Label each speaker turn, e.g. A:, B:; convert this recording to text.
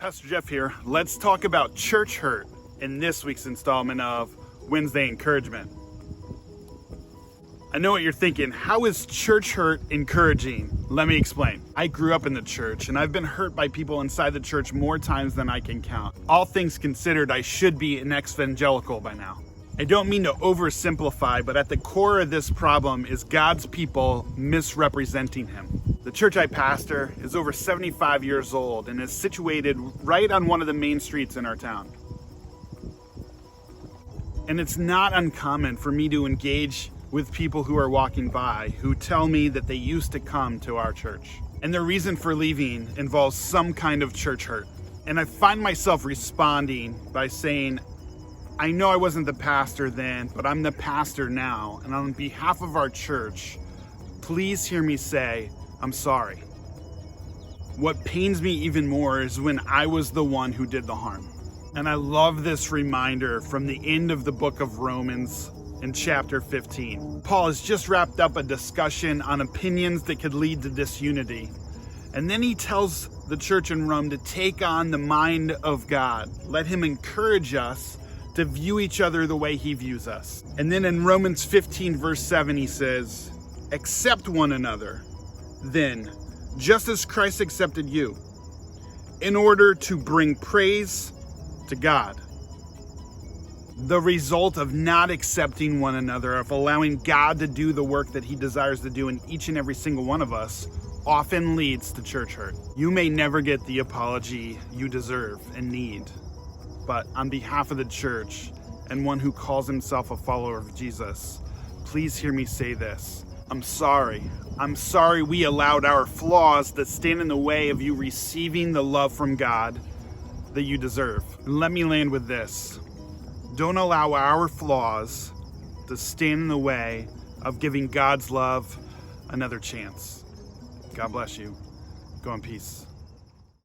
A: Pastor Jeff here. Let's talk about church hurt in this week's installment of Wednesday Encouragement. I know what you're thinking. How is church hurt encouraging? Let me explain. I grew up in the church and I've been hurt by people inside the church more times than I can count. All things considered, I should be an ex-evangelical by now. I don't mean to oversimplify, but at the core of this problem is God's people misrepresenting him. The church I pastor is over 75 years old and is situated right on one of the main streets in our town. And it's not uncommon for me to engage with people who are walking by who tell me that they used to come to our church. And their reason for leaving involves some kind of church hurt. And I find myself responding by saying, I know I wasn't the pastor then, but I'm the pastor now. And on behalf of our church, please hear me say, I'm sorry. What pains me even more is when I was the one who did the harm. And I love this reminder from the end of the book of Romans in chapter 15. Paul has just wrapped up a discussion on opinions that could lead to disunity. And then he tells the church in Rome to take on the mind of God. Let him encourage us to view each other the way he views us. And then in Romans 15 verse 7 he says, accept one another then, just as Christ accepted you, in order to bring praise to God. The result of not accepting one another, of allowing God to do the work that he desires to do in each and every single one of us, often leads to church hurt. You may never get the apology you deserve and need, but on behalf of the church and one who calls himself a follower of Jesus, please hear me say this. I'm sorry. I'm sorry we allowed our flaws to stand in the way of you receiving the love from God that you deserve. And let me land with this. Don't allow our flaws to stand in the way of giving God's love another chance. God bless you. Go in peace.